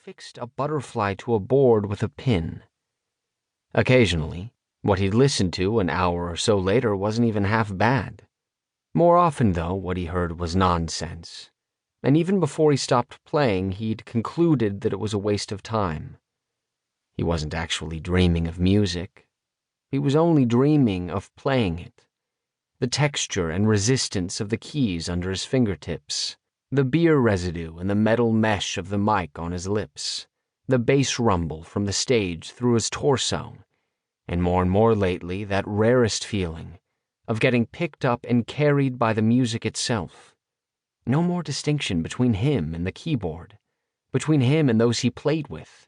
fixed a butterfly to a board with a pin. Occasionally, what he'd listened to an hour or so later wasn't even half bad. More often, though, what he heard was nonsense, and even before he stopped playing, he'd concluded that it was a waste of time. He wasn't actually dreaming of music. He was only dreaming of playing it. The texture and resistance of the keys under his fingertips, the beer residue and the metal mesh of the mic on his lips, the bass rumble from the stage through his torso, and more lately that rarest feeling of getting picked up and carried by the music itself. No more distinction between him and the keyboard, between him and those he played with,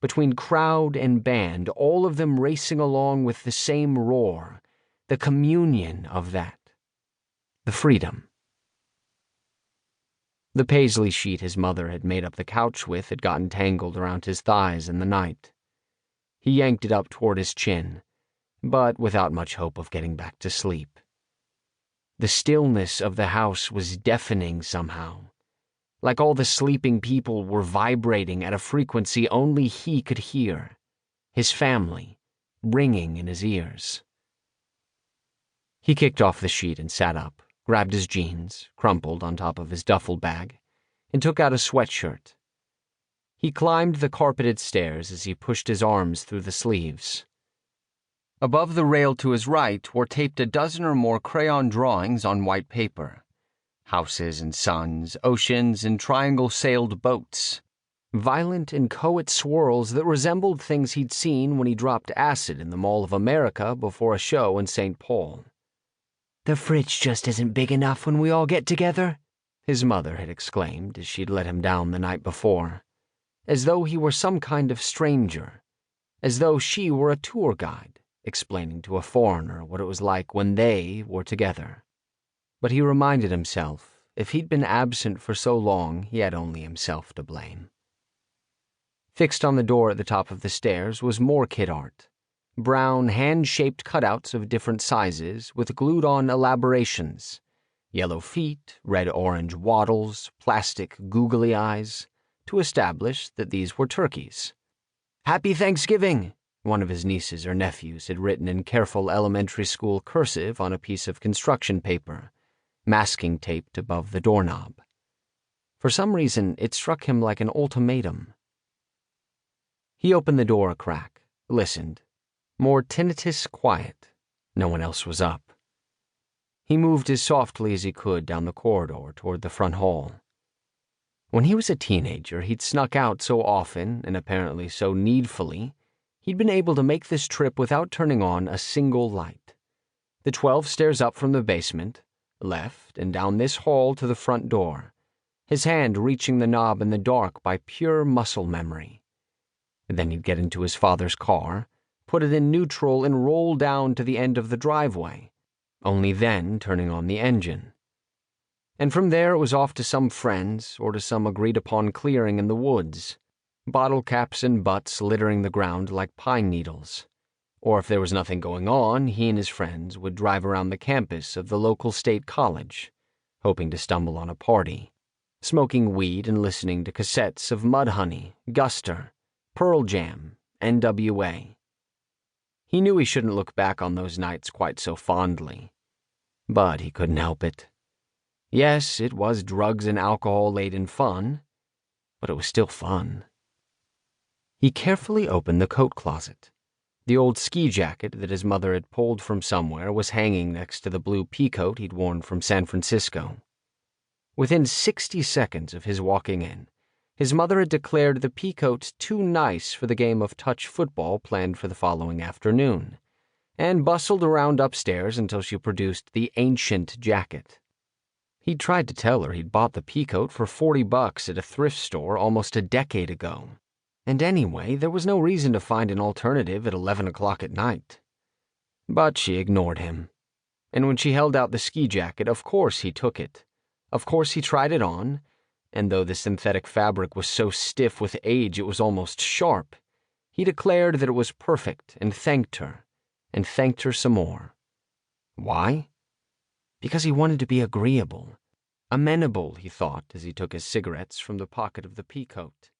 between crowd and band, all of them racing along with the same roar, the communion of that, the freedom. The paisley sheet his mother had made up the couch with had gotten tangled around his thighs in the night. He yanked it up toward his chin, but without much hope of getting back to sleep. The stillness of the house was deafening somehow, like all the sleeping people were vibrating at a frequency only he could hear, his family ringing in his ears. He kicked off the sheet and sat up, grabbed his jeans, crumpled on top of his duffel bag, and took out a sweatshirt. He climbed the carpeted stairs as he pushed his arms through the sleeves. Above the rail to his right were taped a dozen or more crayon drawings on white paper. Houses and suns, oceans and triangle-sailed boats. Violent, inchoate swirls that resembled things he'd seen when he dropped acid in the Mall of America before a show in St. Paul. "The fridge just isn't big enough when we all get together," his mother had exclaimed as she'd let him down the night before, as though he were some kind of stranger, as though she were a tour guide, explaining to a foreigner what it was like when they were together. But he reminded himself, if he'd been absent for so long, he had only himself to blame. Fixed on the door at the top of the stairs was more kid art. Brown, hand-shaped cutouts of different sizes with glued-on elaborations. Yellow feet, red-orange waddles, plastic googly eyes, to establish that these were turkeys. "Happy Thanksgiving," one of his nieces or nephews had written in careful elementary school cursive on a piece of construction paper, masking taped above the doorknob. For some reason, it struck him like an ultimatum. He opened the door a crack, listened. More tinnitus quiet. No one else was up. He moved as softly as he could down the corridor toward the front hall. When he was a teenager, he'd snuck out so often, and apparently so needfully, he'd been able to make this trip without turning on a single light. The 12 stairs up from the basement, left, and down this hall to the front door, his hand reaching the knob in the dark by pure muscle memory. Then he'd get into his father's car, put it in neutral, and roll down to the end of the driveway, only then turning on the engine. And from there it was off to some friends or to some agreed-upon clearing in the woods, bottle caps and butts littering the ground like pine needles. Or if there was nothing going on, he and his friends would drive around the campus of the local state college, hoping to stumble on a party, smoking weed and listening to cassettes of Mudhoney, Guster, Pearl Jam, NWA. He knew he shouldn't look back on those nights quite so fondly, but he couldn't help it. Yes, it was drugs and alcohol-laden fun, but it was still fun. He carefully opened the coat closet. The old ski jacket that his mother had pulled from somewhere was hanging next to the blue peacoat he'd worn from San Francisco. Within 60 seconds of his walking in, his mother had declared the peacoat too nice for the game of touch football planned for the following afternoon, and bustled around upstairs until she produced the ancient jacket. He'd tried to tell her he'd bought the peacoat for $40 at a thrift store almost a decade ago. And anyway, there was no reason to find an alternative at 11 o'clock at night. But she ignored him. And when she held out the ski jacket, of course he took it. Of course he tried it on, and though the synthetic fabric was so stiff with age it was almost sharp, he declared that it was perfect and thanked her some more. Why? Because he wanted to be agreeable. Amenable, he thought as he took his cigarettes from the pocket of the peacoat.